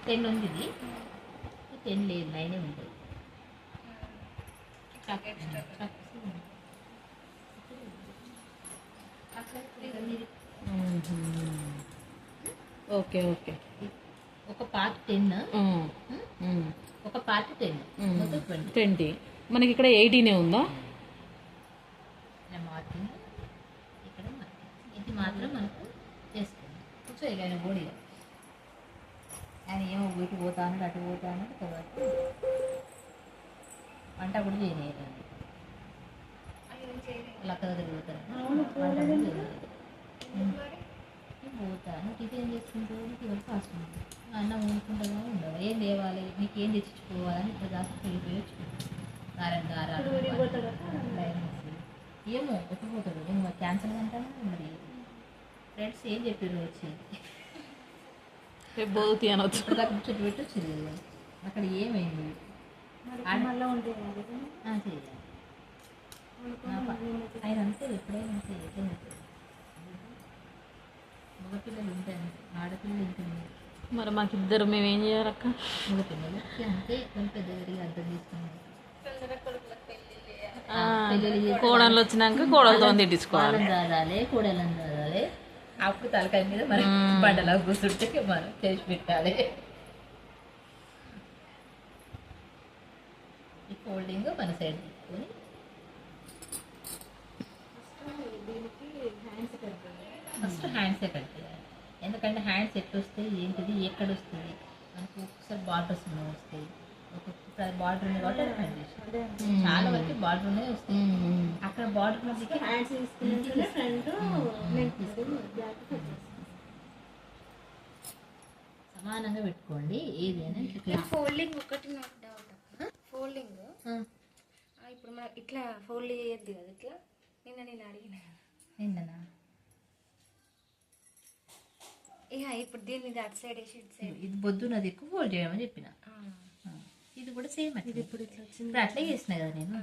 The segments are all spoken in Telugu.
10 ఉంది. ఇది 10 లేదు, 9 ఉంటుంది. Okay okay. ఒక పార్ట్ 10, ఒక పార్ట్ 10, మొత్తం 20. మనకి ఇక్కడ 18 ఉందా? మార్కింగ్ ఇక్కడ మార్కింగ్, ఇది మాత్రం మనకు చేసుకోండి. కొంచెం ఆయన బోడీ ఆయన ఏమో ఇటు పోతాను అటు పోతాను తర్వాత వంట కూడా చేయలేదండి. లక్క దగ్గర పోతాను పోతాను టిఫిన్ చేసుకుంటూ ఇవాళ ఫాస్ట్ ఉంటుంది. అన్నం వండుకుంటాగా ఉండవు, ఏం లేవాలి నీకు ఏం తెచ్చుకోవాలని ఇక్కడ దాకా వెళ్ళిపోయి వచ్చుకుంటాను. ఏమో ఎత్తిపోతాడు, ఏమో క్యాన్సర్ అంటాను. మరి ఫ్రెండ్స్ ఏం చెప్పారు వచ్చి బోతి అనొచ్చు. ఇప్పుడు దాకా చుట్టూ పెట్టి వచ్చింది కదా, అక్కడ ఏమైంది చేయాలి. ఆయన అంతే ఎప్పుడైనా అంతే ఎట్లయినా మగపిల్లలు ఉంటాయి, ఆడపిల్లలు ఉంటుంది. మరి మాకిద్దరు మేము ఏం చేయాలక్క? మగపిల్లలకి అంతే కొంచెం పెద్ద దగ్గరికి అర్థం చేసుకున్నాం. కోడళ్ళు వచ్చినాక కోడలతో తిట్టించుకోవాలి. చదాలి కోడలను చదాలి, అప్పుడు తలకాయ మీద మనం బండలా కూర్చుంటే మనం చేసి పెట్టాలి. ఈ ఫోల్డింగ్ మన సైడ్ తీసుకొని ఫస్ట్ హ్యాండ్సే కట్ చేయాలి. ఎందుకంటే హ్యాండ్స్ ఎట్లా వస్తాయి ఏంటిది ఎక్కడ వస్తుంది మనకు, ఒక్కొక్కసారి బార్డర్స్ వస్తాయి, ఒక్కొక్కసారి బార్డర్ ఉంది కాబట్టి కట్ చేసి చాలా వరకు బార్డర్ ఉన్నాయి వస్తాయి. అక్కడ బార్డర్ సమానంగా పెట్టుకోండి ఏదైనా. ఫోల్డింగ్ ఒకటి నాకు డౌట్, ఫోల్డింగ్ ఇప్పుడు మనం ఇట్లా ఫోల్డ్ చేయొద్దు కదా, ఇట్లా నేను అడిగిన నిన్ననా ఇక ఇప్పుడు దీన్ని అటు సైడ్ వేసి ఇటు సైడ్ ఇది బొద్దునది ఎక్కువ ఫోల్డ్ చేయమని చెప్పిన. ఇది కూడా సేమ్ ఇది ఇప్పుడు ఇట్లా వచ్చింది, అట్లే చేసిన కదా నేను.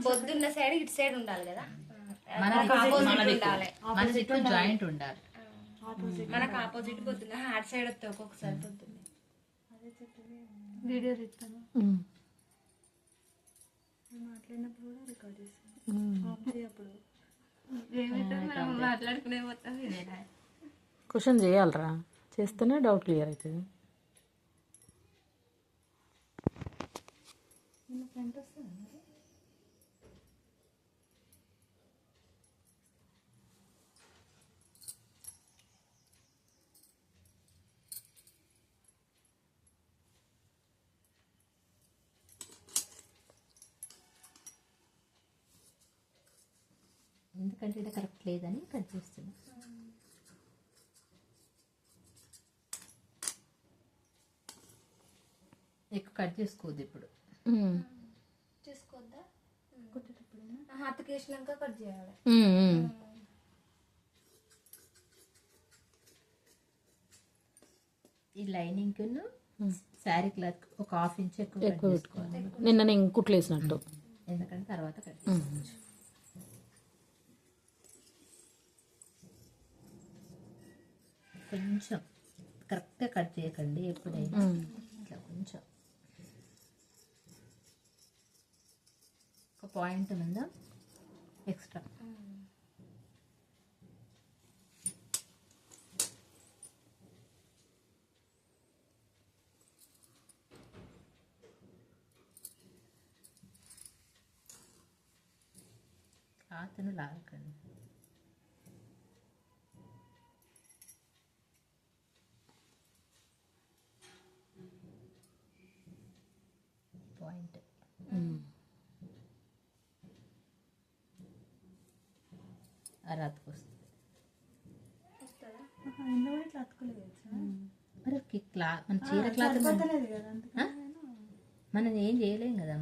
బొద్దున్న సైడ్ ఇటు సైడ్ ఉండాలి కదా, మనకు జాయింట్ ఉండాలి. మనకు ఆపోజిట్ పొద్దున్న అటు సైడ్ వస్తే ఒక్కొక్కసారి పొద్దున్న వీడియో తీస్తాను మాట్లాడినప్పుడు కూడా రికార్డ్ చేస్తాను. అప్పుడు మాట్లాడుకునే మొత్తం క్వశ్చన్ చేయాలరా, చేస్తేనే డౌట్ క్లియర్ అవుతుంది. ఎందుకంటే ఇది కరెక్ట్ లేదని కట్ చేస్తున్నా. ఎక్కువ కట్ చేసుకోవద్దు ఇప్పుడు. చేసుకోవద్దా? హత్తుకు వేసినాక కట్ చేయాలి. ఈ లైనింగ్ శారీ క్లాత్ ఒక 1/2 ఇంచ్ ఎక్కువ పెట్టుకోవాలి. నిన్న నేను కుట్లు వేసినట్టు, ఎందుకంటే తర్వాత కట్ చేసుకోవచ్చు. కొంచెం కరెక్ట్గా కట్ చేయకండి ఎప్పుడైనా, ఇట్లా కొంచెం ఒక పాయింట్ మీద ఎక్స్ట్రా. క్లాత్ను లాగకండి. పాయింట్ అరాత్కు వస్తుంది. మరి క్లాత్ మన చీర క్లాత్ మనం ఏం చేయలేం కదా.